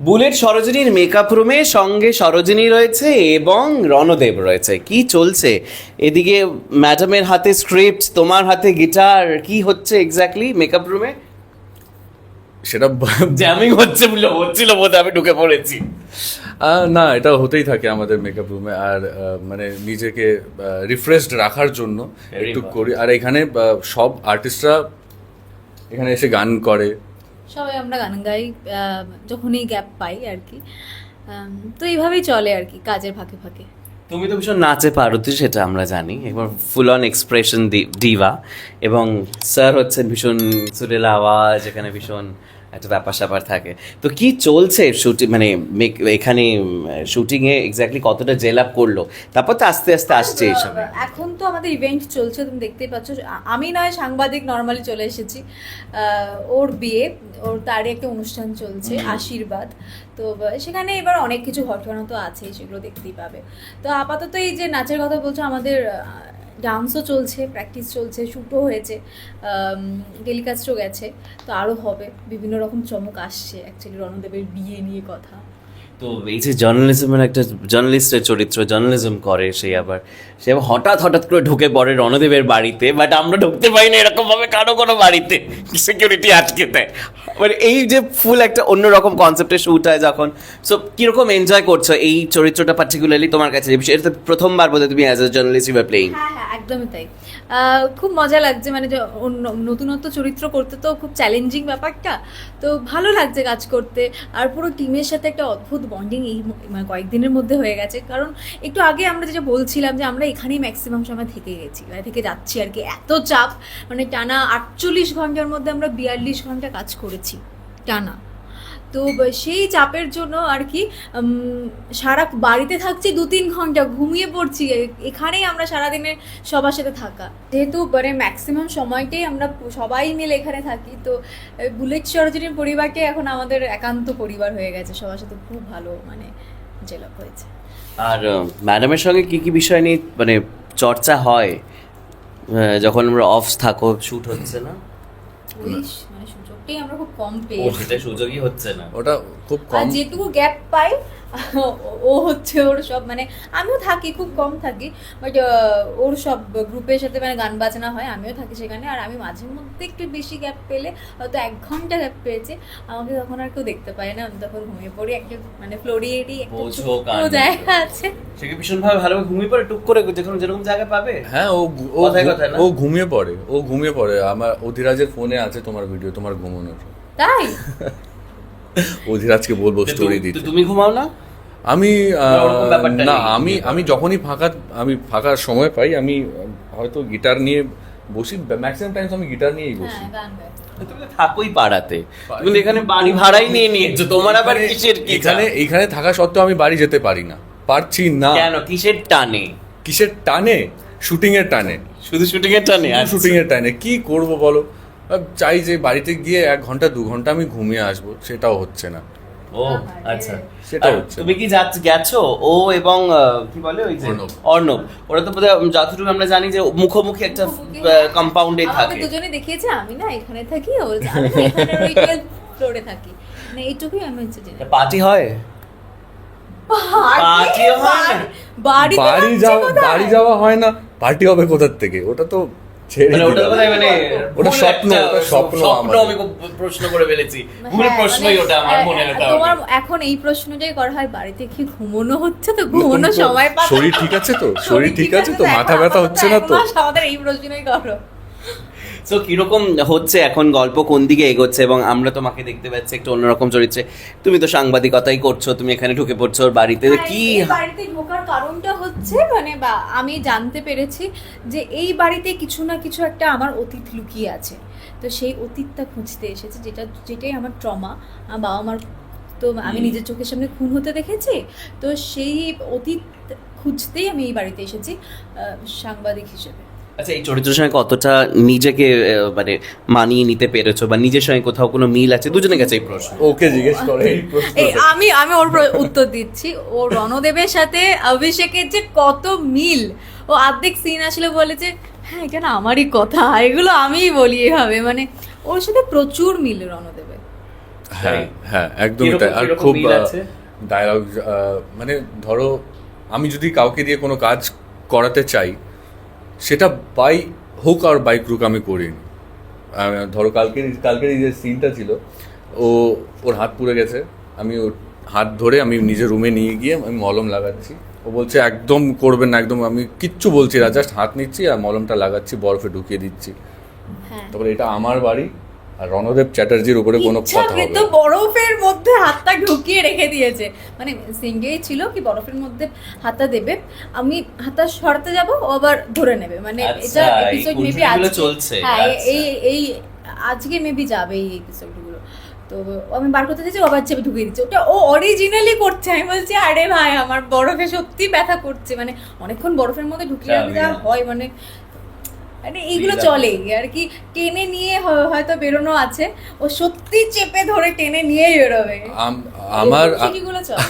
Bullet সরোজিনীর makeup রুমে সঙ্গে সরোজিনী রয়েছে এবং রণদেব রয়েছে। কি চলছে এদিকে? ম্যাডামের হাতে স্ক্রিপ্ট, তোমার হাতে গিটার, কি হচ্ছে এক্স্যাক্টলি মেকআপ রুমে? সেটা জ্যামিং হচ্ছে বলে হচ্ছিল বোধ, আমি ঢুকে পড়েছি। না, এটা হতেই থাকে আমাদের মেকআপ রুমে। আর মানে নিজেকে রিফ্রেশড রাখার জন্য একটু করি। আর এখানে সব আর্টিস্টরা এখানে এসে গান করে, সবাই আমরা গান গাই যখনই গ্যাপ পাই আর কি। তো এইভাবেই চলে আর কি, কাজের ফাঁকে ফাঁকে। তুমি তো ভীষণ নাচে পারো, তো সেটা আমরা জানি। একবার ফুল অন এক্সপ্রেশন ডিভা, এবং স্যার হচ্ছেন ভীষণ সুরেলা আওয়াজ, এখানে ভীষণ একটা ব্যাপার স্যাপার থাকে। তো কি চলছে শুটিং, মানে এখানে শুটিংয়ে এক্স্যাক্টলি কতটা জেল আপ করলো? তারপর তো আস্তে আস্তে আসছে এইসব। এখন তো আমাদের ইভেন্ট চলছে, তুমি দেখতেই পাচ্ছ। আমি নয়, সাংবাদিক নর্মালি চলে এসেছি। ওর বিয়ে, ওর তারই একটা অনুষ্ঠান চলছে, আশীর্বাদ। তো সেখানে এবার অনেক কিছু ঘটনা তো আছেই, সেগুলো দেখতেই পাবে। তো আপাতত এই যে নাচের কথা বলছো, আমাদের ডান্সও চলছে, প্র্যাকটিস চলছে, শ্যুটও হয়েছে, টেলিকাস্টও গেছে। তো আরও হবে, বিভিন্ন রকম চমক আসছে। অ্যাকচুয়ালি রণদেবের বিয়ে নিয়ে কথা। তো এই যে জার্নালিজমের একটা জার্নালিস্টের চরিত্র, জার্নালিজম করে, সে আবার হঠাৎ করে ঢুকে পড়ে রণদেবের বাড়িতে। বাট আমরা ঢুকতে পারি না এরকম ভাবে কোনো বাড়িতে, সিকিউরিটি আটকে দেয়। মানে এই যে ফুল একটা অন্যরকম কনসেপ্টে শ্যুট হয় যখন। সো কিরকম এনজয় করছো এই চরিত্রটা পার্টিকুলারলি তোমার কাছে? এটা তো প্রথমবার বোধহয় তুমি as a journalist you are playing. হ্যাঁ, একদমই তাই। খুব মজা লাগছে, মানে যে নতুনত্ব চরিত্র করতে তো খুব চ্যালেঞ্জিং ব্যাপারটা। তো ভালো লাগছে কাজ করতে। আর পুরো টিমের সাথে একটা অদ্ভুত বন্ডিং এই মানে কয়েকদিনের মধ্যে হয়ে গেছে। কারণ একটু আগে আমরা যেটা বলছিলাম যে আমরা এখানেই ম্যাক্সিমাম সময় থেকে গেছি, মানে থেকে যাচ্ছি আর কি। এত চাপ, মানে টানা 48 ঘন্টার মধ্যে আমরা 42 ঘন্টা কাজ করেছি টানা। তো সেই চাপের জন্য আর কি সারা বাড়িতে থাকছি 2-3 ঘন্টা, ঘুমিয়ে পড়ছি। এখানেই আমরা সারাদিনে সবার সাথে থাকা, যেহেতু মানে ম্যাক্সিমাম সময়টাই আমরা সবাই মিলে এখানে থাকি। তো বুলেট সরোজিনীর পরিবারটাই এখন আমাদের একান্ত পরিবার হয়ে গেছে। সবার সাথে খুব ভালো মানে জেলাপ হয়েছে। আর ম্যাডামের সঙ্গে কি কি বিষয় নিয়ে মানে চর্চা হয় যখন আমরা অফ থাকো, শ্যুট হচ্ছে না? মানে সুযোগটাই আমরা খুব কম ও, পেয়েছি। সেটা সুযোগই হচ্ছে না। ওটা খুব কম। যেটুকু গ্যাপ পাই ও হচ্ছে ওর সব, মানে আমিও থাকি, খুব কম থাকি, বাট ওর সব গ্রুপের সাথে মানে গান বাজনা হয়, আমিও থাকি সেখানে। আর আমি মাঝে মধ্যে একটু বেশি গ্যাপ পেলে, হয়তো 1 ঘন্টা গ্যাপ পেয়েছে, আমাকে তখন আর কেউ দেখতে পায় না, আমি তখন ঘুমিয়ে পড়ি। একটা মানে ফ্লোরিয়েরই একটা ছোট্ট জায়গা আছে, সে কি ভীষণভাবে ভালোভাবে ঘুমিয়ে পড়ে টুক করে, যেরকম জায়গা পাবে। হ্যাঁ, ও ঘুমিয়ে পড়ে। আমার অধিরাজের ফোনে আছে তোমার ভিডিও, তোমার ঘুমানোর। তাই? অধিরাজকে বলবো স্টোরি দিতে। তুমি ঘুমাও না? আমি ওরকম ব্যাপারটা না, নেই। আমি যখনই ফাঁকা সময় পাই, আমি হয়তো গিটার নিয়ে বসি। ম্যাক্সিমাম টাইমস আমি গিটার নিয়েই বসি। হ্যাঁ, গান গাই। তুমি তো থাকোই পাড়াতে, তুমি এখানে বাড়ি ভাড়াই নিয়ে নিয়েছো, তোমার আবার কিসের কি? এখানে থাকা সত্ত্বেও আমি বাড়ি যেতে পারছি না। কেন? কিসের টানে? কিসের টানে? শুটিং এর টানে। শুধু শুটিং এর টানে? শুটিং এর টানে কি করব বলো? চাই যে বাড়িতে গিয়ে 1 ঘন্টা 2 ঘন্টা আমি ঘুমিয়ে আসবো, সেটাও হচ্ছে না। ও আচ্ছা, সেটা আর হচ্ছে। তুমি কি গেছো? ও এবং কি বলে ওই যে অর্ণব, ওরা তো বোধহয় যতটুকু আমরা জানি যে মুখোমুখি একটা কম্পাউন্ডে আমাকে থাকে। দুজনে দেখিয়েছে, আমি না এখানে থাকি, ও আমি না এখানে ওই 12th ফ্লোরে থাকি। মানে এইটুকুই আমি হচ্ছে জানি। পার্টি হয়? পার্টি হয় না? বাড়ি যাওয়া হয় না, পার্টি হবে কোথার থেকে? ওটা তো ছেড়ে মানে ওটা দিলাম। বোধহয় মানে ওটা স্বপ্ন, স্বপ্ন আমাদের। আমি খুব প্রশ্ন করে ফেলেছি। ভুল প্রশ্নই ওটা আমার মনে হয়। তোমার এখন এই প্রশ্নটাই করা হয়, বাড়িতে কি ঘুমোনো হচ্ছে? তো ঘুমোনো সময় পাচ্ছ? শরীর ঠিক আছে তো? শরীর ঠিক আছে তো? মাথা ব্যথা হচ্ছে না তো? আমাদের এই প্রশ্নই করো। সো কিরকম হচ্ছে এখন গল্প, কোন দিকে এগোচ্ছে? এবং আমরা তোমাকে দেখতে পাচ্ছি একটু অন্যরকম চরিত্রে। তুমি তো সাংবাদিকতাই করছো, তুমি এখানে ঢুকে পড়ছো ওর বাড়িতে। কি বাড়িতে ঢোকার কারণটা হচ্ছে মানে আমি জানতে পেরেছি যে এই বাড়িতে কিছু না কিছু একটা আমার অতীত লুকিয়ে আছে। তো সেই অতীতটা খুঁজতে এসেছে, যেটাই আমার ট্রমা। বাবা মার তো আমি নিজের চোখের সামনে খুন হতে দেখেছি। তো সেই অতীত খুঁজতেই আমি এই বাড়িতে এসেছি সাংবাদিক হিসেবে। আচ্ছা, এই চরিত্রের সঙ্গে কতটা নিজেকে মানে মানিয়ে নিতে পেরেছো, বা নিজের সঙ্গে কোথাও কোনো মিল আছে? দুজনের কাছে এই প্রশ্ন। ওকে জিজ্ঞেস করে এই প্রশ্ন। আমি ওর উত্তর দিচ্ছি। ও রণদেবের সাথে অভিষেকের যে কত মিল! ও অর্ধেক সিন আসলে বলেছে, হ্যাঁ এটা না আমারই কথা, এগুলো আমিই বলি এভাবে। মানে ওর সাথে প্রচুর মিল রণদেবের। হ্যাঁ হ্যাঁ একদমই কিরকম- তাই। আর কিরকম খুব মিল আছে? ডায়লগ, মানে ধরো আমি যদি কাউকে দিয়ে কোনো কাজ করাতে চাই, সেটা বাই হোক আর বাই ক্রুক আমি করিনি। ধরো কালকের এই যে সিনটা ছিল, ওর হাত পুড়ে গেছে, আমি ওর হাত ধরে আমি নিজের রুমে নিয়ে গিয়ে আমি মলম লাগাচ্ছি। ও বলছে একদম করবেন না, একদম, আমি কিচ্ছু বলছি না, জাস্ট হাত নিচ্ছি আর মলমটা লাগাচ্ছি, বরফে ঢুকিয়ে দিচ্ছি। হ্যাঁ, তারপরে এটা আমার বাড়ি, আর রণদেব চ্যাটার্জির উপরে কোনো কথা হবে ইচ্ছাকৃত না। বরফের মধ্যে হাতটা ঢুকিয়ে রেখে দিয়েছে, মানে সিঙ্গেই ছিল কি বরফের মধ্যে হাতটা দেবে, আমি হাতটা সরাতে যাব ও আবার ধরে নেবে, মানে আচ্ছা, এটা এই এপিসোড মেবি কুলফিগুলো আজকে চলছে, হ্যাঁ আচ্ছা। এই আজকে মেবি যাবে এই এপিসোডগুলো। তো আমি বার করতে দিয়েছি, ও আবার চেপে ঢুকিয়ে দিচ্ছে, ওটা ও অরিজিনালি করছে। আমি বলছি আরে ভাই আমার বরফে সত্যি ব্যথা করছে, মানে অনেকক্ষণ বরফের মধ্যে ঢুকিয়ে রাখলে যা হয়, মানে এইগুলো চলে আর কি, টেনে নিয়ে হয়তো বেরোনো আছে, ও সত্যি চেপে ধরে টেনে নিয়ে বেরোবে। আমার এইগুলো চলে।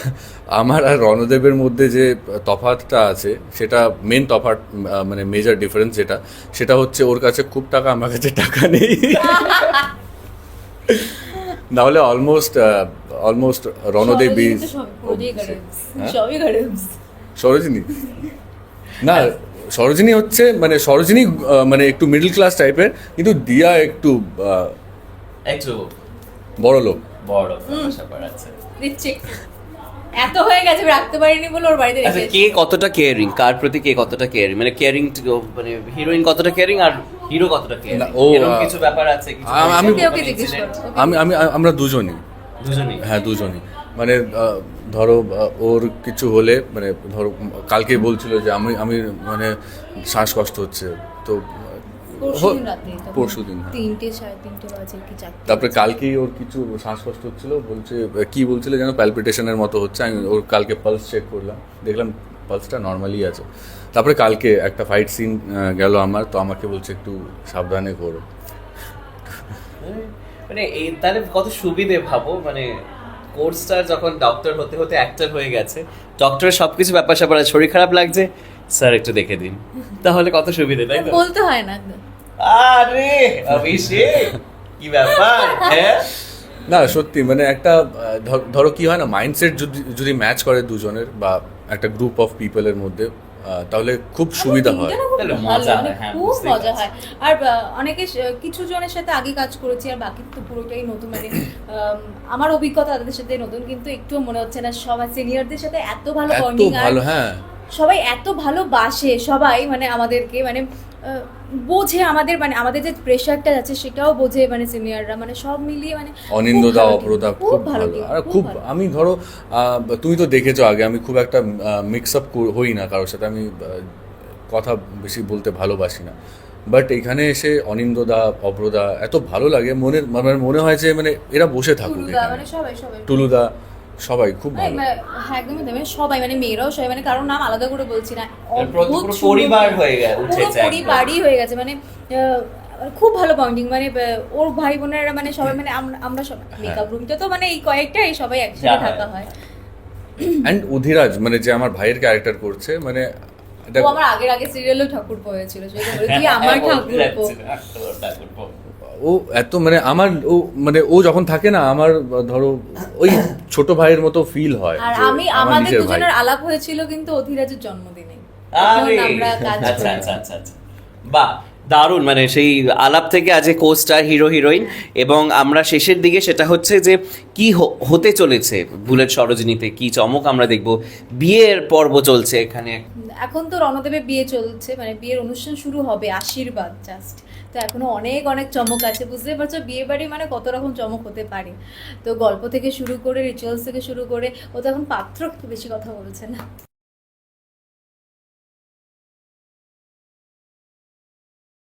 আমার আর রণদেবের মধ্যে যে তফাৎটা আছে, সেটা মেন তফাৎ, মানে মেজর ডিফারেন্স সেটা হচ্ছে ওর কাছে খুব টাকা, আমার কাছে টাকা নেই। নাহলে অলমোস্ট রণদেব সরোজিনী ইজ তো পুরোটাই গার্ডেন্স, সবই গার্ডেন্স। সরোজিনী না, সরোজিনী হচ্ছে মানে সরোজিনী মানে একটু মিডল ক্লাস টাইপের, কিন্তু দিয়া একটু একটু বড় লোক। বড় ব্যাপার আছে। দিচ্ছি এত হয়ে গেছে, আমি রাখতে পারিনি বলে ওর বাড়িতে আচ্ছা, রেখে কে কতটা কেয়ারিং, কার প্রতি কে কতটা কেয়ারিং, মানে কেয়ারিং, মানে হিরোইন কতটা কেয়ারিং আর হিরো কতটা কেয়ারিং, না, ও, এরকম কিছু ব্যাপার আছে, কিছু আমি- ওকে ওকে জিজ্ঞেস করো, ওকে। আমরা দুজনই, দুজনেই। হ্যাঁ দুজনই, মানে ধরো ওর কিছু হলে, মানে ধরো কালকে বলছিল যে আমি মানে শ্বাসকষ্ট হচ্ছে, তো পরশুদিন রাতে, পরশুদিন, হ্যাঁ। 3টে 3:30 বাজে কি 4টে। তারপরে কালকেই ওর কিছু শ্বাসকষ্ট হচ্ছিল, বলছে কি বলছিল যেন প্যালপিটেশনের মতো হচ্ছে। আমি ওর কালকে পালস চেক করলাম, দেখলাম পালসটা নর্মালি আছে। তারপরে কালকে একটা ফাইট সিন গেল আমার, তো আমাকে বলছে একটু সাবধানে করো। মানে এই তাহলে কত সুবিধে ভাবো, মানে কোর্সটা যখন ডক্টর হতে হতে অ্যাক্টর হয়ে গেছে, ডক্টরের সবকিছু ব্যাপার স্যাপার আছে, শরীর খারাপ লাগছে স্যার একটু দেখে দিন, তাহলে কত সুবিধে, তাই তো? বলতে হয় না। আরে অভিষেক, কি ব্যাপার, হ্যাঁ? না সত্যি, মানে একটা ধরো কি হয় না, মাইন্ডসেট যদি ম্যাচ করে দুজনের বা একটা গ্রুপ অফ পিপলের মধ্যে, তাহলে খুব সুবিধা হয়। তিনজনও খুব তাহলে ভালো, মজা মানে হয়, হ্যাঁ, খুব বুঝতেই মজা পারছি। হয়। আর অনেকে কিছু জনের সাথে আগে কাজ করেছি, আর বাকি তো পুরোটাই নতুন, মানে আমার অভিজ্ঞতা তাদের সাথে নতুন, কিন্তু একটুও মনে হচ্ছে না। সবাই সিনিয়রদের সাথে এত ভালো এত বন্ডিং, আর ভালো, হ্যাঁ। সবাই এত ভালোবাসে, সবাই মানে আমাদেরকে, মানে বোঝে আমাদের, মানে আমাদের যে প্রেশারটা যাচ্ছে সেটাও বোঝে, মানে সিনিয়ররা, মানে সব মিলিয়ে মানে অনিন্দদা, খুব ভালো অপরদা team, খুব ভালো। team, আর খুব ভালো। আমি ধরো তুমি তো দেখেছো আগে, আমি খুব একটা মিক্স আপ হই না কারোর সাথে, আমি কথা বেশি বলতে ভালোবাসি না। বাট এখানে এসে অনিন্দদা, অপরদা এত ভালো লাগে, মনে হয় যে মানে এরা বসে থাকুক টুলুদা, এখানে। মানে সবাই সবাই টুলুদা, সবাই খুব ভালো। হ্যাঁ একদমই তাই, মানে সবাই, মানে মেয়েরাও সবাই, মানে কারোর নাম আলাদা করে বলছি না, পুরো অদ্ভুত সুন্দর, পরিবার হয়ে উঠেছে পুরো পরিবারই হয়ে গেছে, মানে খুব ভালো বন্ডিং, মানে ওর ভাই বোনেরা, মানে সবাই, মানে আমরা সবাই মেকআপ রুমটা তো মানে এই কয়েকটা এই সবাই একসাথে থাকা হয়। অ্যান্ড অধিরাজ, মানে যে আমার ভাইয়ের ক্যারেক্টার করছে, মানে ও আমার আগে সিরিয়ালও ঠাকুরপো হয়েছিল, সেটা বলে তুই আমার ঠাকুরপো। ও এত মানে ও যখন থাকে না, আমার ধরো ওই ছোট ভাইয়ের মতো ফিল হয়। আর যে আমার আমাদের নিজের ভাই। দুজনের আলাপ হয়েছিল কিন্তু অধিরাজের জন্মদিনে, আরে, তখন আমরা কাজ আচ্ছা করি। আচ্ছা আচ্ছা আচ্ছা, বাহ, দারুণ, মানে সেই আলাপ থেকে আজকে কোস্টার, হিরো হিরোইন, এবং আমরা শেষের দিকে সেটা হচ্ছে যে কি হতে চলেছে বুলেট সরোজিনীতে, কি চমক আমরা দেখব, বিয়ের পর্ব চলছে এখানে। এখন তো রণদেবের বিয়ে চলছে, মানে বিয়ের অনুষ্ঠান শুরু হবে, আশীর্বাদ জাস্ট, তো এখনো অনেক অনেক চমক আছে, বুঝতে পারছো বিয়ে বাড়ি মানে কত রকম চমক হতে পারে। তো গল্প থেকে শুরু করে, রিচুয়ালস থেকে শুরু করে, ও তো এখন পাত্র বেশি কথা বলছে না।